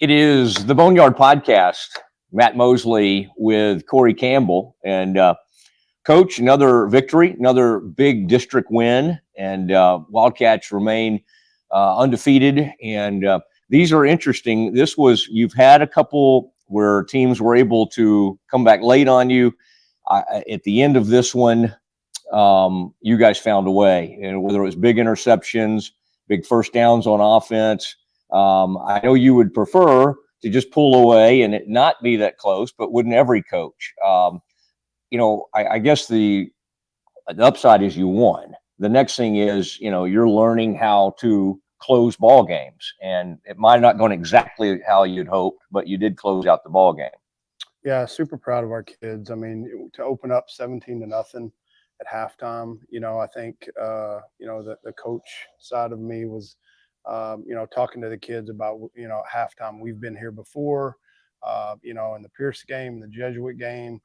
It is the Boneyard Podcast. Matt Mosley with Cory Campbell. And Coach, another victory, another big district win, and Wildcats remain undefeated. And these are interesting. You've had a couple where teams were able to come back late on you. At the end of this one, you guys found a way, and whether it was big interceptions, big first downs on offense. I know you would prefer to just pull away and it not be that close, but wouldn't every coach? I guess the upside is you won. The next thing is, you're learning how to close ball games, and it might not gone exactly how you'd hoped, but you did close out the ball game. Yeah, super proud of our kids. I mean, to open up 17-0 at halftime, I think, the coach side of me was, talking to the kids about, halftime. We've been here before, in the Pierce game, the Jesuit game.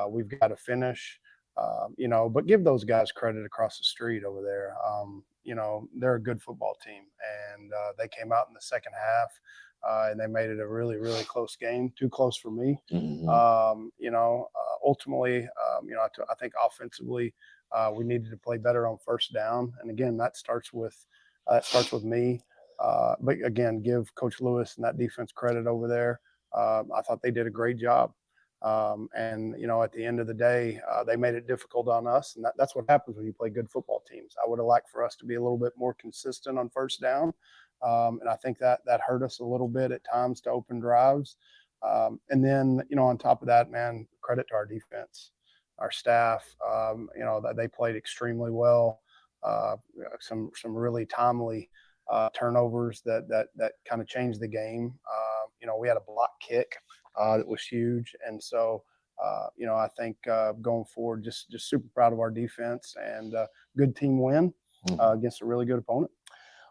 We've got to finish, but give those guys credit across the street over there. They're a good football team, and they came out in the second half, and they made it a really, really close game, too close for me. Ultimately, I think offensively, we needed to play better on first down. And again, that starts with me. But again, give Coach Lewis and that defense credit over there. I thought they did a great job. And at the end of the day, they made it difficult on us. And that's what happens when you play good football teams. I would have liked for us to be a little bit more consistent on first down. And I think that hurt us a little bit at times to open drives. And then, on top of that, man, credit to our defense, our staff, they played extremely well. Some really timely turnovers that kind of changed the game. We had a block kick that was huge. And so, I think going forward, just super proud of our defense, and good team win against a really good opponent.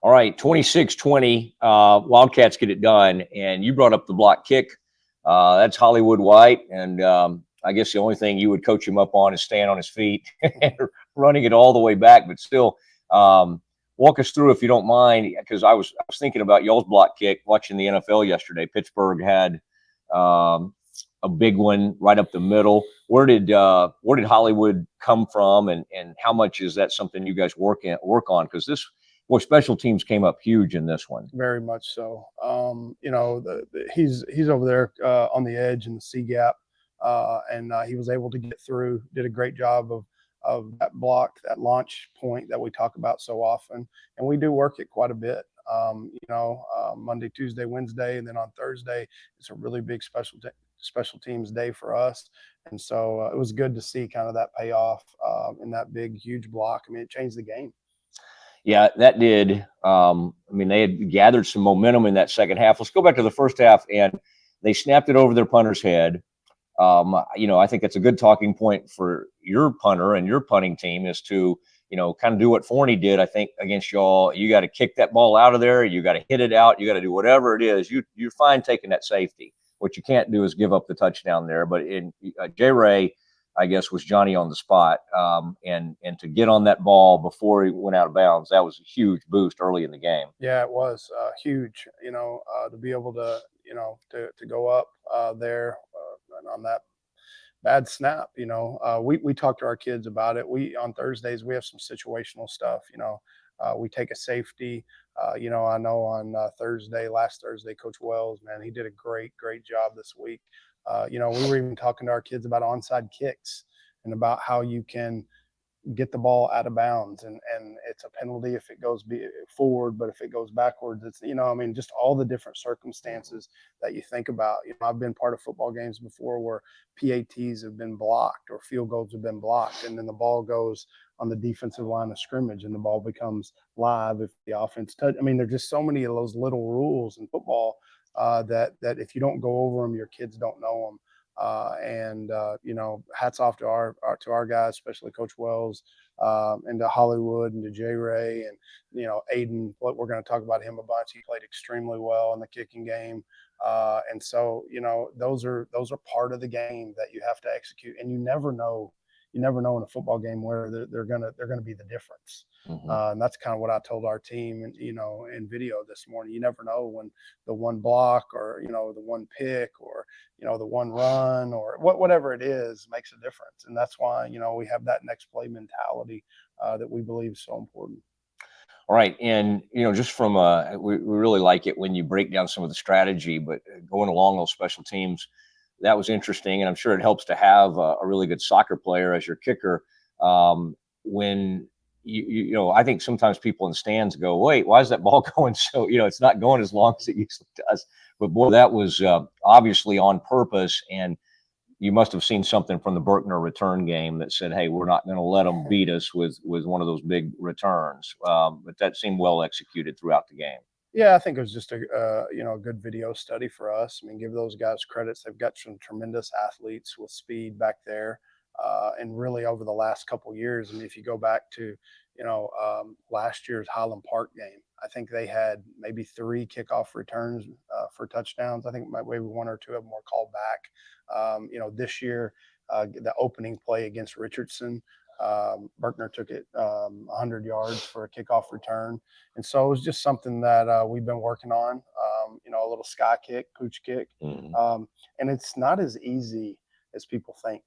All right, 26-20, Wildcats get it done. And you brought up the block kick. That's Hollywood White. And I guess the only thing you would coach him up on is staying on his feet and running it all the way back. But still, walk us through, if you don't mind, because I was thinking about y'all's block kick watching the NFL yesterday. Pittsburgh had a big one right up the middle. Where did Hollywood come from, and how much is that something you guys work on? Because special teams came up huge in this one. Very much so. He's over there on the edge in the C gap, and he was able to get through. Did a great job of that block, that launch point that we talk about so often, and we do work it quite a bit. Monday, Tuesday, Wednesday, and then on Thursday, it's a really big special teams day for us. And so it was good to see kind of that payoff in that big, huge block. I mean, it changed the game. Yeah, that did. They had gathered some momentum in that second half. Let's go back to the first half, and they snapped it over their punter's head. I think that's a good talking point for your punter and your punting team, is to, kind of do what Forney did, I think, against y'all. You got to kick that ball out of there. You got to hit it out. You got to do whatever it is. You're fine taking that safety. What you can't do is give up the touchdown there. But in J-Ray, I guess, was Johnny on the spot. And to get on that ball before he went out of bounds, that was a huge boost early in the game. Yeah, it was huge, to be able to, to go up there on that bad snap. We talk to our kids about it. On Thursdays, we have some situational stuff. We take a safety. I know on last Thursday, Coach Wells, man, he did a great job this week. We were even talking to our kids about onside kicks and about how you can get the ball out of bounds, and it's a penalty if it goes forward, but if it goes backwards, it's, just all the different circumstances that you think about. I've been part of football games before where PATs have been blocked or field goals have been blocked, and then the ball goes on the defensive line of scrimmage and the ball becomes live if the offense there's just so many of those little rules in football that if you don't go over them, your kids don't know them. Hats off to our guys, especially Coach Wells, and to Hollywood and to J-Ray and, Aiden. We're going to talk about him a bunch. He played extremely well in the kicking game. Those are part of the game that you have to execute, and you never know, you never know in a football game where they're gonna be the difference. Mm-hmm. And that's kind of what I told our team, and in video this morning. You never know when the one block, or the one pick, or the one run, or whatever it is, makes a difference. And that's why we have that next play mentality that we believe is so important. All right, and just from we really like it when you break down some of the strategy, but going along those special teams, that was interesting, and I'm sure it helps to have a really good soccer player as your kicker. When I think sometimes people in stands go, "Wait, why is that ball going so?" It's not going as long as it usually does. But boy, that was obviously on purpose, and you must have seen something from the Berkner return game that said, "Hey, we're not going to let them beat us with one of those big returns." But that seemed well executed throughout the game. Yeah, I think it was just a good video study for us. I mean, give those guys credits. They've got some tremendous athletes with speed back there, and really over the last couple of years. I mean, if you go back to last year's Highland Park game, I think they had maybe 3 kickoff returns for touchdowns. I think maybe 1 or 2 of them were called back. This year, the opening play against Richardson, Berkner took it 100 yards for a kickoff return. And so it was just something that we've been working on, a little sky kick, pooch kick. Mm-hmm. And it's not as easy as people think.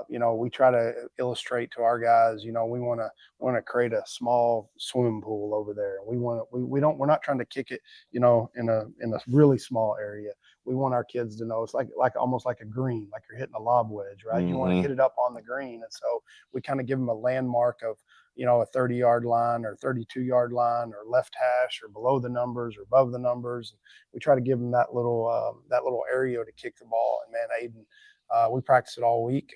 We try to illustrate to our guys, we want to create a small swimming pool over there. We're not trying to kick it, in a really small area. We want our kids to know it's like almost like a green, like you're hitting a lob wedge, right? Mm-hmm. You want to hit it up on the green. And so we kind of give them a landmark of, a 30-yard line or 32-yard line, or left hash, or below the numbers or above the numbers. We try to give them that little area to kick the ball. And man, Aiden, we practiced it all week,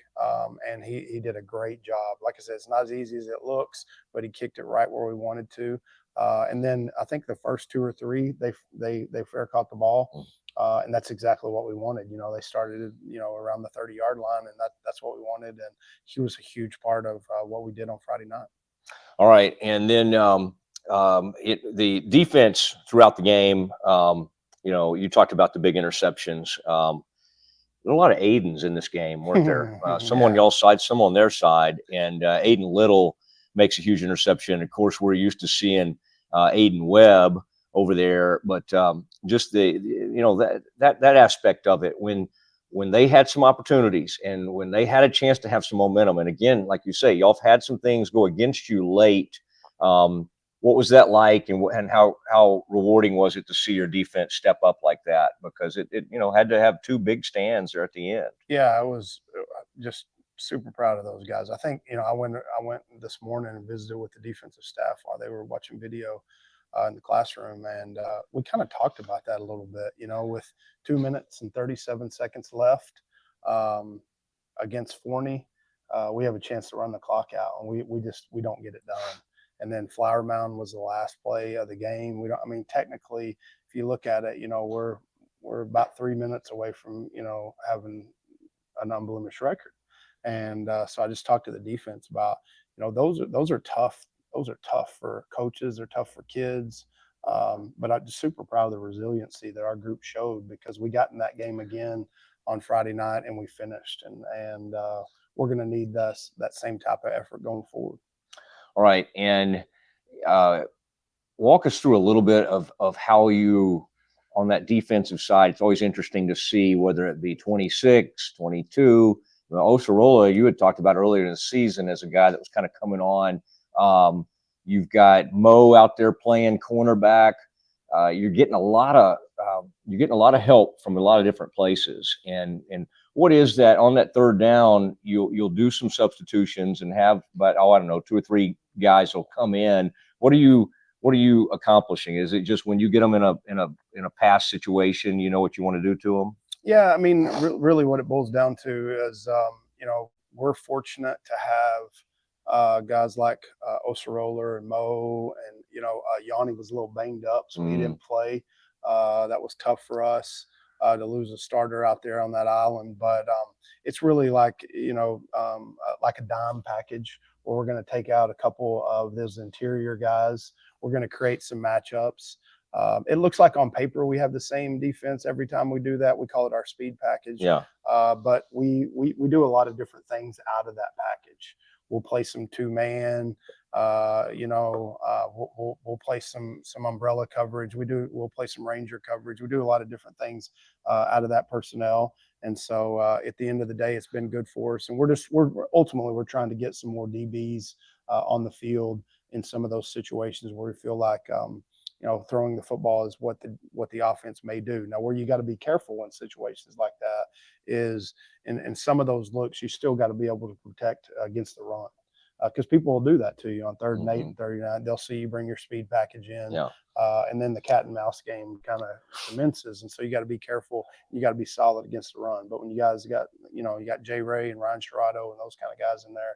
and he did a great job. Like I said, it's not as easy as it looks, but he kicked it right where we wanted to. And then I think the first 2 or 3, they fair caught the ball, and that's exactly what we wanted. They started around the 30-yard line, and that's what we wanted. And he was a huge part of what we did on Friday night. All right, and then the defense throughout the game. You talked about the big interceptions. There were a lot of Aidens in this game, weren't there? Some on y'all's side, some on their side. And Aiden Little makes a huge interception. Of course, we're used to seeing Aiden Webb over there, but just that aspect of it, when they had some opportunities and when they had a chance to have some momentum. And again, like you say, y'all have had some things go against you late. What was that like, and how rewarding was it to see your defense step up like that? Because it had to have 2 big stands there at the end. Yeah, I was just super proud of those guys. I think I went this morning and visited with the defensive staff while they were watching video in the classroom, and we kind of talked about that a little bit. With 2 minutes and 37 seconds left against Forney, we have a chance to run the clock out, and we don't get it done. And then Flower Mound was the last play of the game. Technically, if you look at it, we're about 3 minutes away from, having an unblemished record. And so I just talked to the defense about, those are tough. Those are tough for coaches. They're tough for kids. But I'm just super proud of the resiliency that our group showed, because we got in that game again on Friday night and we finished. And we're going to need that same type of effort going forward. All right, and walk us through a little bit of how you, on that defensive side, it's always interesting to see whether it be 26, 22. Osarola, you had talked about earlier in the season as a guy that was kind of coming on. You've got Mo out there playing cornerback. You're getting a lot of help from a lot of different places. And what is that on that third down? You'll do some substitutions and have, but I don't know, 2 or 3 guys will come in. What are you accomplishing? Is it just when you get them in a pass situation, you know what you want to do to them? Yeah, really what it boils down to is, we're fortunate to have guys like Osarola and Mo, and Yanni was a little banged up, so he didn't play. That was tough for us to lose a starter out there on that island. But it's really like a dime package, where we're going to take out a couple of those interior guys. We're going to create some matchups. It looks like on paper we have the same defense every time we do that. We call it our speed package. Yeah. But we do a lot of different things out of that package. We'll play some 2-man. We'll play some umbrella coverage. We'll play some ranger coverage. We do a lot of different things out of that personnel. And so at the end of the day, it's been good for us. And we're trying to get some more DBs on the field in some of those situations where we feel like throwing the football is what the offense may do. Now, where you got to be careful in situations like that is in some of those looks, you still got to be able to protect against the run. Because people will do that to you on 3rd and 8 and 39. They'll see you bring your speed package in, and then the cat and mouse game kind of commences. And so you got to be careful. You got to be solid against the run. But when you guys got, you got Jay Ray and Ryan Sherrado and those kind of guys in there,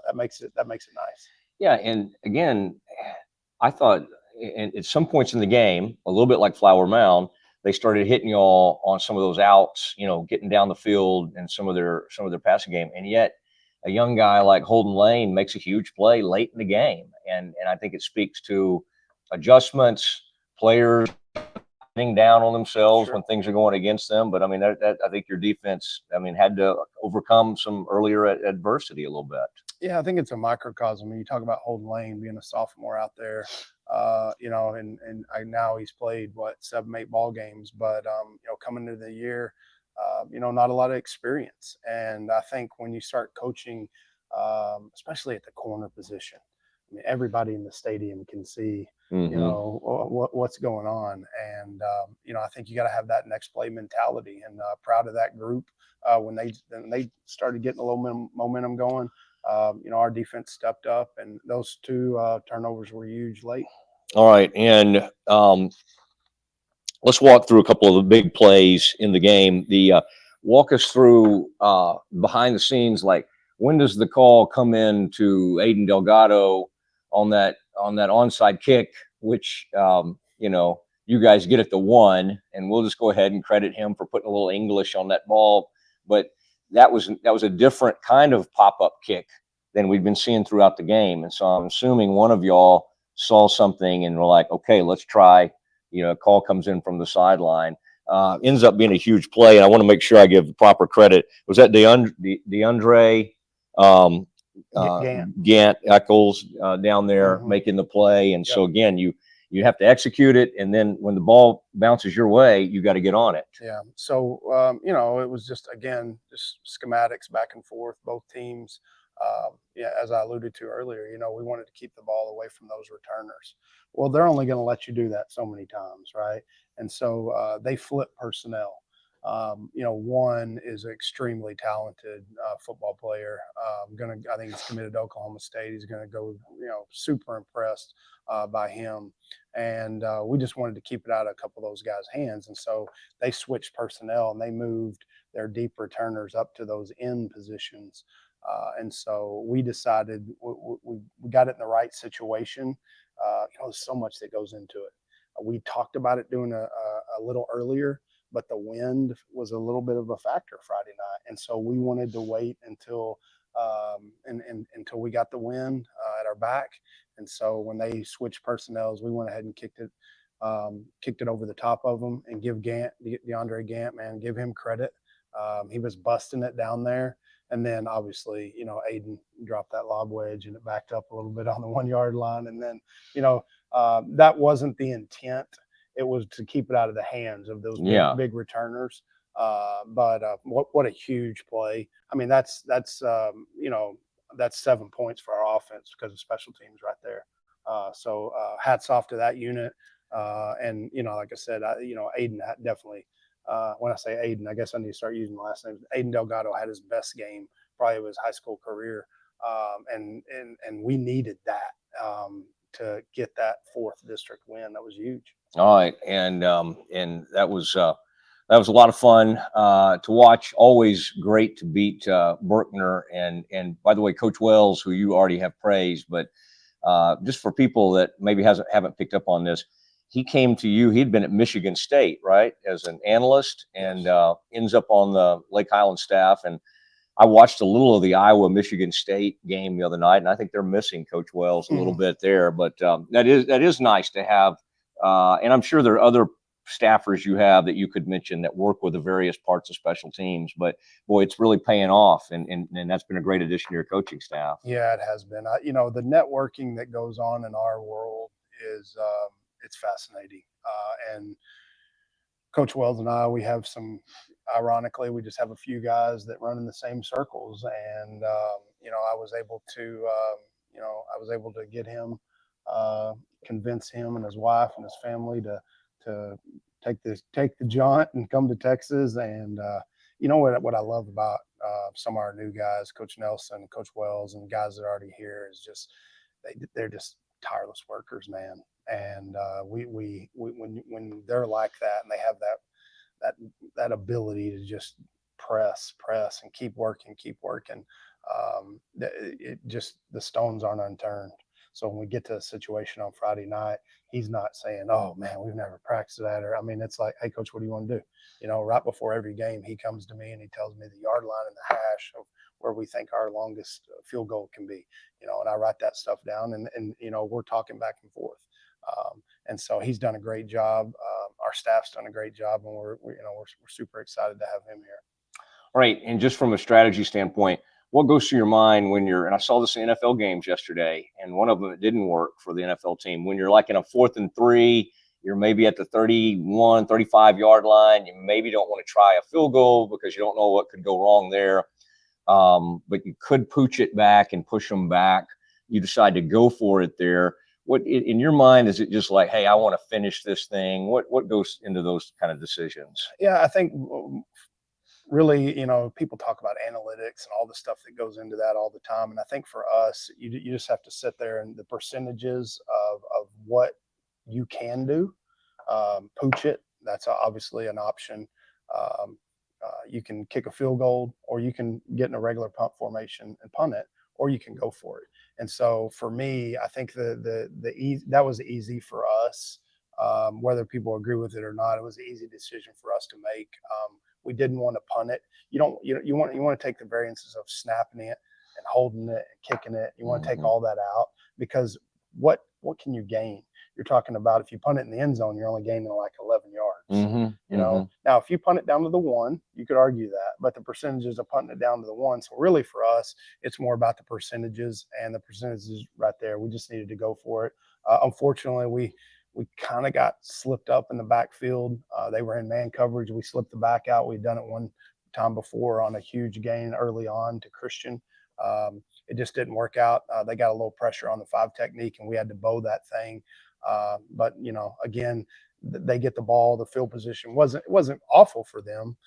that makes it nice. Yeah, and again, I thought, and at some points in the game, a little bit like Flower Mound, they started hitting y'all on some of those outs, getting down the field and some of their passing game, and yet a young guy like Holden Lane makes a huge play late in the game. And I think it speaks to adjustments, players getting down on themselves when things are going against them. But I mean, that I think your defense, had to overcome some earlier adversity a little bit. Yeah, I think it's a microcosm. When you talk about Holden Lane being a sophomore out there, now he's played 7, 8 ball games, but coming into the year, not a lot of experience. And I think when you start coaching, especially at the corner position, everybody in the stadium can see, what's going on. And, I think you got to have that next play mentality, and proud of that group. When they started getting a little momentum going, our defense stepped up, and those 2 turnovers were huge late. All right. And, let's walk through a couple of the big plays in the game. Walk us through behind the scenes, like when does the call come in to Aiden Delgado on that onside kick, which you guys get at the 1, and we'll just go ahead and credit him for putting a little English on that ball. But that was a different kind of pop-up kick than we've been seeing throughout the game. And so I'm assuming one of y'all saw something and were like, okay, let's try. A call comes in from the sideline, ends up being a huge play. And I want to make sure I give proper credit. Was that DeAndre Gant Eccles down there making the play? And so again, you have to execute it, and then when the ball bounces your way, you got to get on it. Yeah. So it was just schematics back and forth, both teams. As I alluded to earlier, we wanted to keep the ball away from those returners. Well, they're only going to let you do that so many times, right? And so they flip personnel. One is an extremely talented football player. I think he's committed to Oklahoma State. He's going to go, super impressed by him. And we just wanted to keep it out of a couple of those guys' hands. And so they switched personnel, and they moved their deep returners up to those end positions. And so we decided we got it in the right situation. There's so much that goes into it. We talked about it doing a little earlier, but the wind was a little bit of a factor Friday night. And so we wanted to wait until until we got the wind at our back. And so when they switched personnels, we went ahead and kicked it over the top of them, and give DeAndre Gant, give him credit. He was busting it down there. And then obviously, Aiden dropped that lob wedge, and it backed up a little bit on the 1-yard line. And then, that wasn't the intent. It was to keep it out of the hands of those big returners. But what a huge play. That's 7 points for our offense because of special teams right there. So hats off to that unit. And, like I said, Aiden definitely – when I say Aiden, I guess I need to start using the last name. Aiden Delgado had his best game probably of his high school career, and we needed that to get that 4th district win. That was huge. All right, and that was a lot of fun to watch. Always great to beat Berkner, and by the way, Coach Wells, who you already have praised, but just for people that maybe haven't picked up on this. He came to you. He'd been at Michigan State, right, as an analyst, and ends up on the Lake Highland staff. And I watched a little of the Iowa-Michigan State game the other night, and I think they're missing Coach Wells a little bit there. But that is nice to have And I'm sure there are other staffers you have that you could mention that work with the various parts of special teams. But boy, it's really paying off, and that's been a great addition to your coaching staff. Yeah, it has been. The networking that goes on in our world is it's fascinating. And Coach Wells and I, we have some. Ironically, we just have a few guys that run in the same circles, and I was able to, I was able to get him, convince him and his wife and his family to take the jaunt and come to Texas. And what I love about some of our new guys, Coach Nelson, Coach Wells, and guys that are already here is just they're just tireless workers, man. And we when they're like that and they have that ability to just press and keep working, it just the stones aren't unturned. So when we get to a situation on Friday night, he's not saying, "Oh man, we've never practiced that," or it's like, "Hey coach, what do you want to do?" Right before every game, he comes to me and he tells me the yard line and the hash of where we think our longest field goal can be. And I write that stuff down, and we're talking back and forth. And so he's done a great job. Our staff's done a great job, and we're super excited to have him here. All right, and just from a strategy standpoint, what goes through your mind when you're, and I saw this in NFL games yesterday, and one of them, it didn't work for the NFL team. When you're like in a 4th and 3, you're maybe at the 31, 35-yard line. You maybe don't want to try a field goal because you don't know what could go wrong there. But you could pooch it back and push them back. You decide to go for it there. What in your mind, is it just like, hey, I want to finish this thing? What goes into those kind of decisions? Yeah, I think really, people talk about analytics and all the stuff that goes into that all the time. And I think for us, you just have to sit there and the percentages of what you can do. Pooch it, that's obviously an option. You can kick a field goal, or you can get in a regular punt formation and punt it, or you can go for it. And so for me, I think that was easy for us. Whether people agree with it or not, it was an easy decision for us to make. We didn't want to punt it. You want to take the variances of snapping it and holding it and kicking it. You want to take all that out, because what can you gain? You're talking about, if you punt it in the end zone, you're only gaining like 11 yards. Now if you punt it down to the 1, you could argue that, but the percentages of punting it down to the 1. So really for us, it's more about the percentages, and the percentages right there. We just needed to go for it. Unfortunately, we kind of got slipped up in the backfield. They were in man coverage. We slipped the back out. We'd done it one time before on a huge gain early on to Christian. It just didn't work out. They got a little pressure on the 5 technique, and we had to bow that thing. But again, they get the ball. The field position it wasn't awful for them,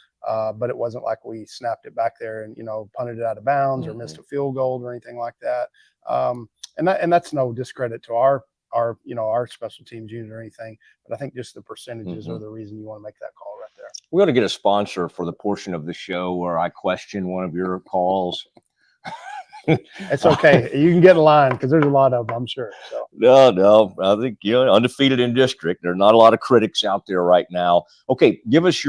but it wasn't like we snapped it back there and punted it out of bounds or missed a field goal or anything like that. And that's no discredit to our special teams unit or anything, but I think just the percentages are the reason you want to make that call right there. We ought to get a sponsor for the portion of the show where I question one of your calls. It's okay. You can get in line because there's a lot of them, I'm sure. So no, I think undefeated in district. There are not a lot of critics out there right now. Okay, give us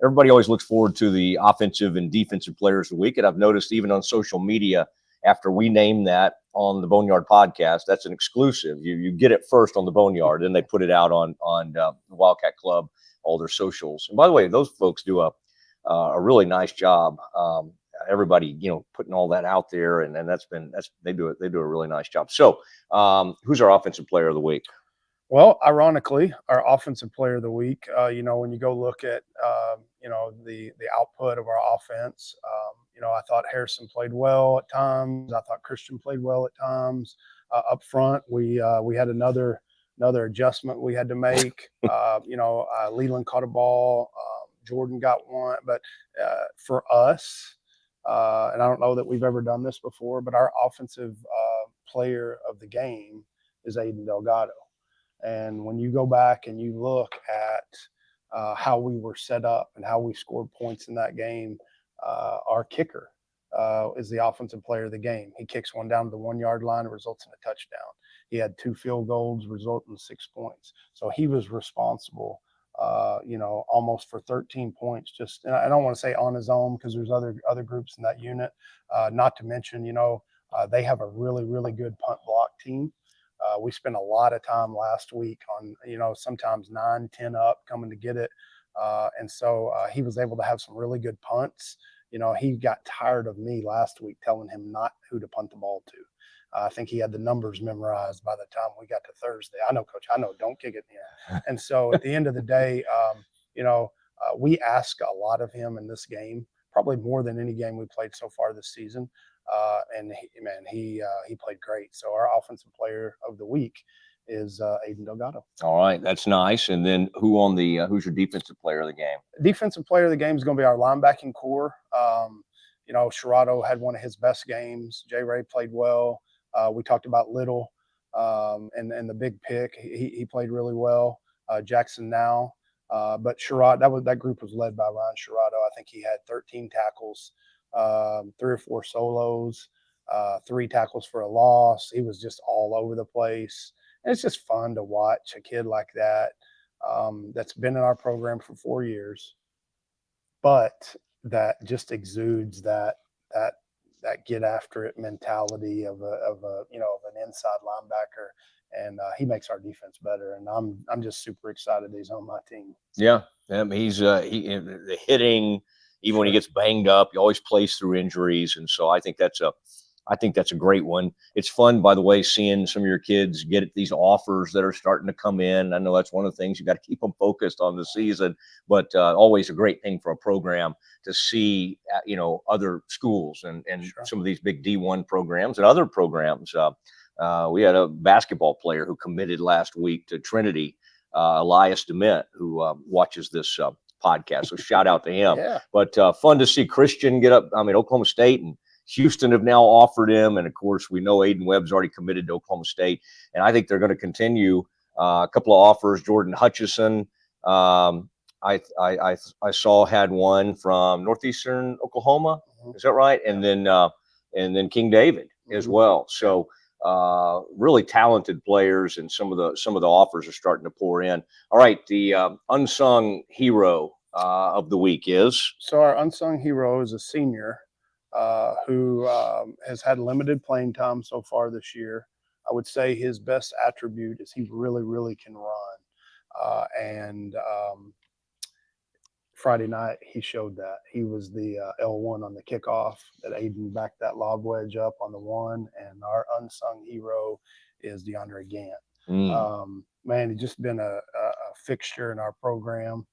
everybody always looks forward to the offensive and defensive players of the week, and I've noticed even on social media, after we name that on the Boneyard podcast, that's an exclusive. You get it first on the Boneyard, then they put it out on the Wildcat Club, all their socials. And by the way, those folks do a really nice job. Everybody, putting all that out there, and they do a really nice job. So, who's our offensive player of the week? Well, ironically, our offensive player of the week, when you go look at, the output of our offense, I thought Harrison played well at times. I thought Christian played well at times. Up front, we had another adjustment we had to make. Leland caught a ball. Jordan got one. But for us, and I don't know that we've ever done this before, but our offensive player of the game is Aiden Delgado. And when you go back and you look at how we were set up and how we scored points in that game, our kicker is the offensive player of the game. He kicks one down to the 1-yard line, it results in a touchdown. He had 2 field goals, resulting in 6 points. So he was responsible, almost for 13 points. And I don't want to say on his own, because there's other groups in that unit. Not to mention, they have a really, really good punt block team. We spent a lot of time last week on, sometimes 9, 10 up coming to get it. And so he was able to have some really good punts. He got tired of me last week telling him not who to punt the ball to. I think he had the numbers memorized by the time we got to Thursday. I know, Coach, I know, don't kick it in the air. And so at the end of the day, we ask a lot of him in this game, probably more than any game we played so far this season. And he played great. So our offensive player of the week is Aiden Delgado. All right, that's nice. And then who's your defensive player of the game? Defensive player of the game is going to be our linebacking core. Sherrado had one of his best games. Jay Ray played well. We talked about Little and the big pick. He played really well. Jackson now. But Sherrod, that group was led by Ryan Sherrado. I think he had 13 tackles, 3 or 4 solos, 3 tackles for a loss. He was just all over the place. And it's just fun to watch a kid like that that's been in our program for 4 years, but that just exudes that get after it mentality of an inside linebacker. And he makes our defense better. And I'm just super excited that he's on my team. Yeah, he's the hitting. Even when he gets banged up, he always plays through injuries, and so I think that's a great one. It's fun, by the way, seeing some of your kids get these offers that are starting to come in. I know that's one of the things you got to keep them focused on the season, but always a great thing for a program to see, other schools and Sure. some of these big D1 programs and other programs. We had a basketball player who committed last week to Trinity, Elias DeMint, who watches this podcast. So shout out to him. Yeah. But fun to see Christian get up. I mean, Oklahoma State and Houston have now offered him. And of course, we know Aiden Webb's already committed to Oklahoma State. And I think they're going to continue a couple of offers. Jordan Hutchison, I saw had one from Northeastern Oklahoma. Mm-hmm. Is that right? And then King David as Mm-hmm. well. So really talented players, and some of the offers are starting to pour in. All right, the unsung hero of the week is? So our unsung hero is a senior who has had limited playing time so far this year. I would say his best attribute is he really, really can run. And Friday night, he showed that. He was the L1 on the kickoff that Aiden backed that lob wedge up on the 1. And our unsung hero is DeAndre Gant. Man, he's just been a fixture in our program.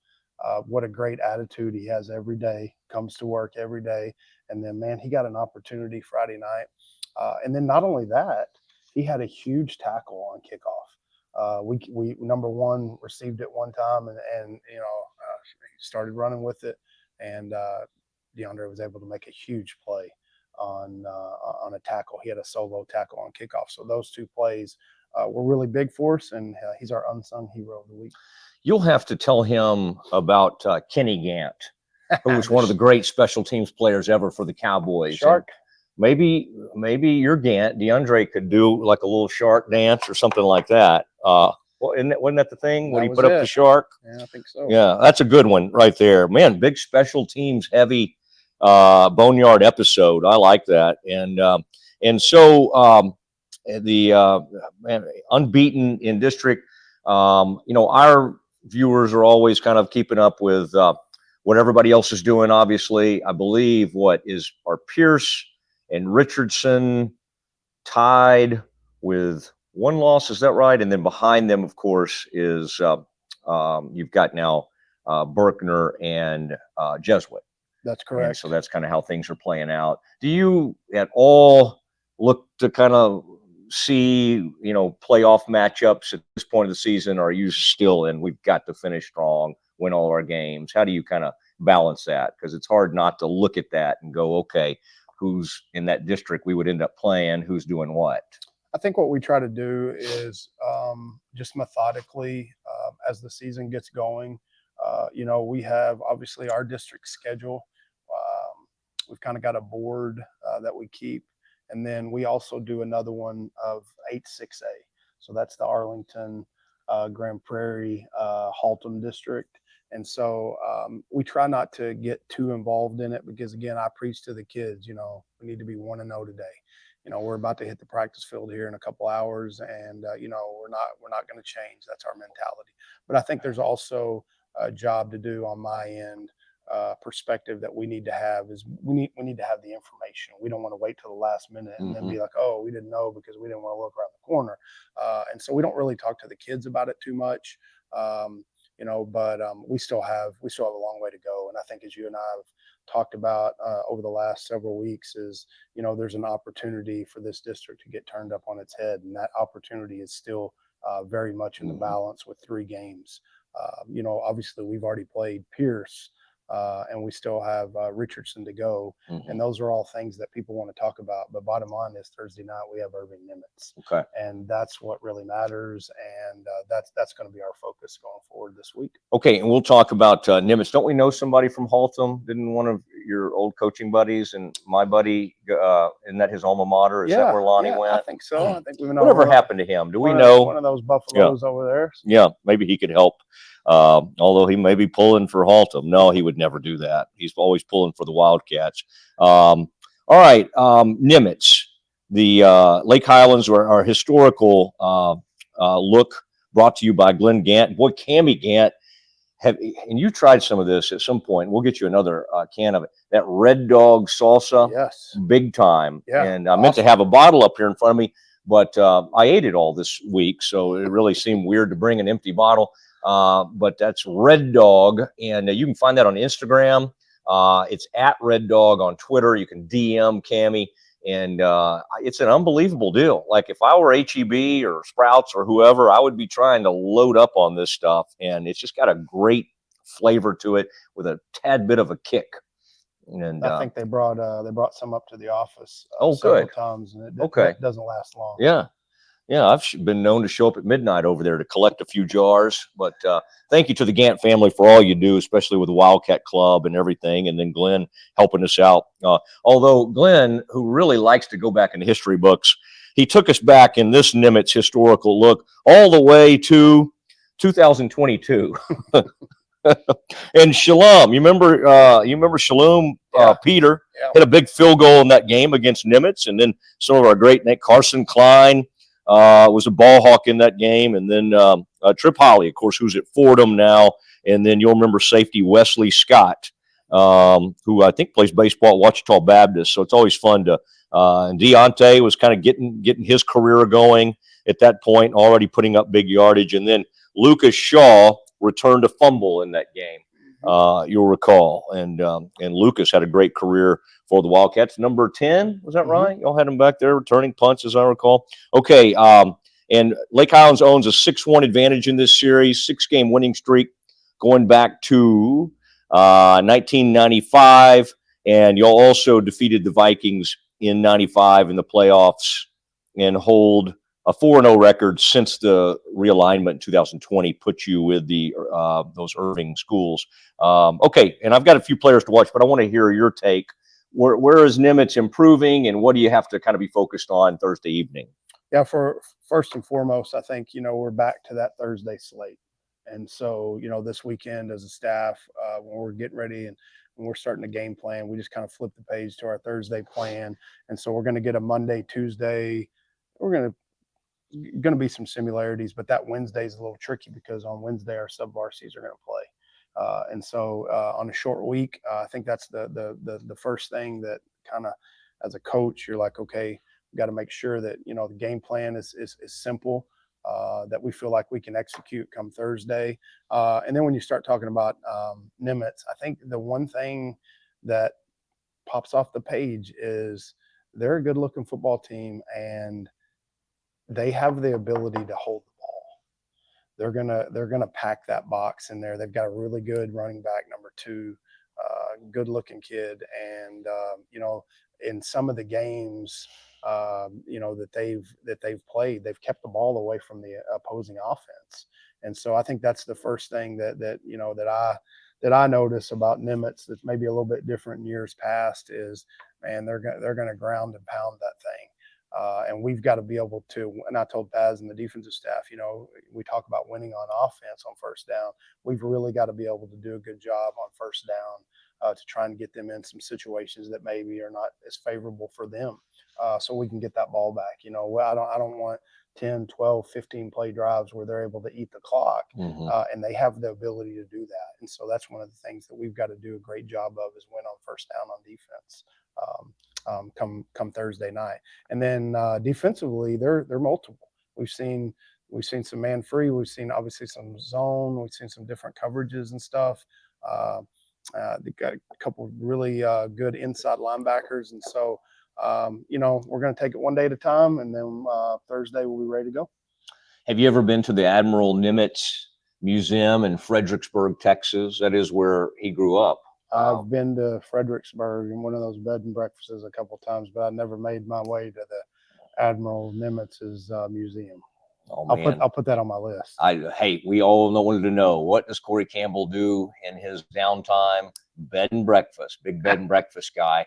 What a great attitude he has every day, comes to work every day. And then, man, he got an opportunity Friday night. And then not only that, he had a huge tackle on kickoff. We number one received it one time and started running with it, and DeAndre was able to make a huge play on a tackle. He had a solo tackle on kickoff. So those 2 plays were really big for us, and he's our unsung hero of the week. You'll have to tell him about Kenny Gant, who was one of the great special teams players ever for the Cowboys. Shark. And maybe your Gant, DeAndre, could do like a little shark dance or something like that. Wasn't that the thing when he put up the shark? Yeah, I think so. Yeah, that's a good one right there. Man, big special teams heavy boneyard episode. I like that. And so the unbeaten in district. Our viewers are always kind of keeping up with what everybody else is doing. Obviously, I believe are Pierce and Richardson tied with 1 loss. Is that right? And then behind them, of course, is you've got now Berkner and Jesuit. That's correct. And so that's kind of how things are playing out. Do you at all look to kind of see, playoff matchups at this point of the season? Or are you still in, we've got to finish strong, win all our games? How do you kind of balance that? Because it's hard not to look at that and go, okay, who's in that district we would end up playing, who's doing what? I think what we try to do is just methodically as the season gets going. We have obviously our district schedule. We've kind of got a board that we keep. And then we also do another one of 8-6A. So that's the Arlington, Grand Prairie, Haltom district. And so we try not to get too involved in it because, again, I preach to the kids, we need to be 1-0 today. we're about to hit the practice field here in a couple hours, and we're not going to change. That's our mentality. But I think there's also a job to do on my end. Perspective that we need to have is we need to have the information. We don't want to wait till the last minute and then be like, oh, we didn't know because we didn't want to look around the corner. And so we don't really talk to the kids about it too much. But we still have a long way to go. And I think, as you and I have talked about over the last several weeks, is there's an opportunity for this district to get turned up on its head, and that opportunity is still very much in the balance with 3 games. Obviously we've already played Pierce. And we still have Richardson to go. And those are all things that people want to talk about. But bottom line is Thursday night, we have Irving Nimitz. Okay. And that's what really matters. And that's going to be our focus going forward this week. Okay. And we'll talk about Nimitz. Don't we know somebody from Haltom? Didn't one of your old coaching buddies and my buddy, isn't that his alma mater? Is that where Lonnie went? I think so. I think we've Whatever happened to him? Do we know? One of those Buffaloes over there. Yeah. Maybe he could help. Although he may be pulling for Haltom. No, he would never do that. He's always pulling for the Wildcats. All right, Nimitz, the Lake Highlands are our historical look, brought to you by Glenn Gant. Boy, Cammy Gant, and you tried some of this at some point. We'll get you another can of it. That Red Dog salsa, yes, big time. Yeah, and I meant to have a bottle up here in front of me, but I ate it all this week, so it really seemed weird to bring an empty bottle. But that's Red Dog, and you can find that on Instagram. It's at Red Dog on Twitter. You can DM Cammy, and it's an unbelievable deal. Like if I were HEB or Sprouts or whoever, I would be trying to load up on this stuff, and it's just got a great flavor to it with a tad bit of a kick. And I think they brought some up to the office several times, and it doesn't last long. Yeah, I've been known to show up at midnight over there to collect a few jars. But thank you to the Gant family for all you do, especially with the Wildcat Club and everything. And then Glenn helping us out. Although Glenn, who really likes to go back in the history books, he took us back in this Nimitz historical look all the way to 2022. And Shalom, you remember Shalom Peter hit a big field goal in that game against Nimitz, and then some of our great Nick Carson Klein was a ball hawk in that game, and then Trip Holly, of course, who's at Fordham now, and then you'll remember safety Wesley Scott, who I think plays baseball at Wichita Baptist. So it's always fun to. And Deontay was kind of getting his career going at that point, already putting up big yardage, and then Lucas Shaw returned a fumble in that game. You'll recall, and Lucas had a great career for the Wildcats. Number 10, was that right? Y'all had him back there returning punts, as I recall. Okay, and Lake Highlands owns a 6-1 advantage in this series, 6-game winning streak going back to 1995, and y'all also defeated the Vikings in 95 in the playoffs and hold a 4-0 record since the realignment in 2020 put you with the those Irving schools. Okay, and I've got a few players to watch, but I want to hear your take. Where is Nimitz improving, and what do you have to kind of be focused on Thursday evening? Yeah, for first and foremost, I think we're back to that Thursday slate, and so this weekend as a staff, when we're getting ready and when we're starting the game plan, we just kind of flip the page to our Thursday plan, and so we're going to get a Monday, Tuesday. We're going to be some similarities, but that Wednesday is a little tricky because on Wednesday our sub-varsities are going to play, and so on a short week, I think that's the first thing that kind of, as a coach, you're like, okay, we got to make sure that the game plan is simple, that we feel like we can execute come Thursday, and then when you start talking about Nimitz, I think the one thing that pops off the page is they're a good-looking football team, and they have the ability to hold the ball. They're gonna pack that box in there. They've got a really good running back, number 2, good looking kid, and in some of the games that they've played, they've kept the ball away from the opposing offense. And so I think that's the first thing that I notice about Nimitz that's maybe a little bit different in years past is, man, they're gonna ground and pound that thing. And we've got to be able to, and I told Paz and the defensive staff, we talk about winning on offense on first down. We've really got to be able to do a good job on first down to try and get them in some situations that maybe are not as favorable for them, so we can get that ball back. I don't want 10, 12, 15 play drives where they're able to eat the clock, and they have the ability to do that. And so that's one of the things that we've got to do a great job of, is win on first down on defense come Thursday night. And then defensively, they're multiple. We've seen some man free. We've seen obviously some zone. We've seen some different coverages and stuff. They've got a couple really good inside linebackers, and so we're going to take it one day at a time, and then Thursday we'll be ready to go. Have you ever been to the Admiral Nimitz Museum in Fredericksburg, Texas? That is where he grew up. I've been to Fredericksburg in one of those bed and breakfasts a couple of times, but I never made my way to the Admiral Nimitz's museum. Oh, man. I'll put that on my list. Hey, we all wanted to know, what does Cory Campbell do in his downtime? Bed and breakfast, big bed and breakfast guy.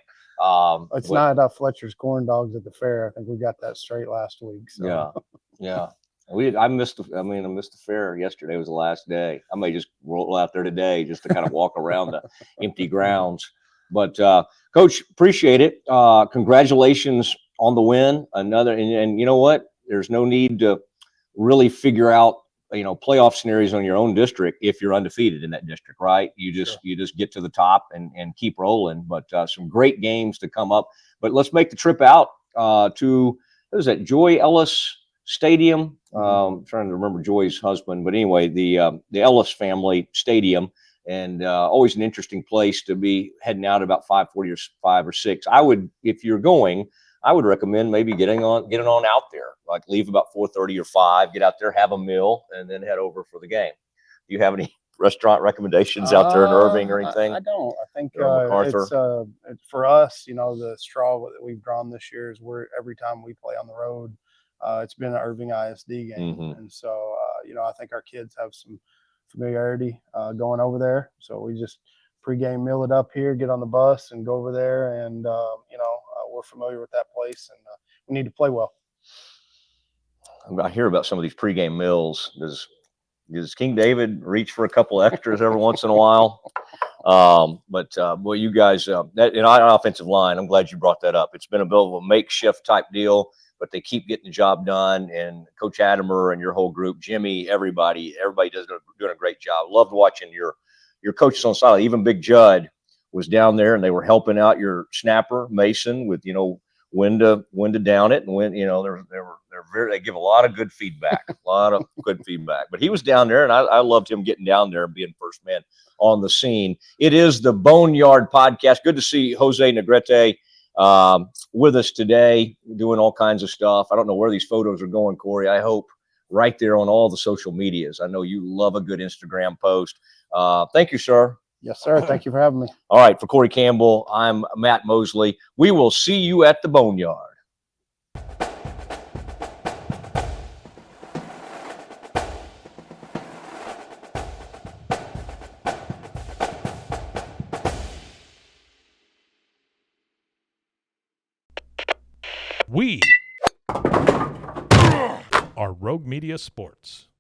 It's not Fletcher's corn dogs at the fair. I think we got that straight last week. So. Yeah. I missed the fair yesterday. It was the last day. I may just roll out there today just to kind of walk around the empty grounds. But Coach, appreciate it. Congratulations on the win. And you know what? There's no need to really figure out playoff scenarios on your own district if you're undefeated in that district, right? You just get to the top and keep rolling. But some great games to come up. But let's make the trip out to, what is that, Joy Ellis Stadium. I'm trying to remember Joy's husband, but anyway, the Ellis family stadium, and always an interesting place to be heading out about 5:40 or 5 or 6. If you're going, I would recommend maybe getting on out there, like leave about 4:30 or 5, get out there, have a meal, and then head over for the game. Do you have any restaurant recommendations out there in Irving or anything? I don't. I think it's for us, the straw that we've drawn this year is every time we play on the road, it's been an Irving ISD game. And so, I think our kids have some familiarity going over there. So we just pregame meal it up here, get on the bus and go over there. And, we're familiar with that place, and we need to play well. I hear about some of these pregame meals. Does King David reach for a couple extras every once in a while? Boy, you guys, on offensive line, I'm glad you brought that up. It's been a bit of a makeshift type deal, but they keep getting the job done. And Coach Adamer and your whole group, Jimmy, everybody doing a great job. Loved watching your coaches on the sideline. Even Big Judd was down there, and they were helping out your snapper Mason with when to down it, and when they give a lot of good feedback, But he was down there, and I loved him getting down there and being first man on the scene. It is the Boneyard Podcast. Good to see Jose Negrete with us today, doing all kinds of stuff. I don't know where these photos are going, Cory. I hope right there on all the social medias. I know you love a good Instagram post. Thank you, sir. Yes, sir. Thank you for having me. All right. For Cory Campbell, I'm Matt Mosley. We will see you at the Boneyard. We are Rogue Media Sports.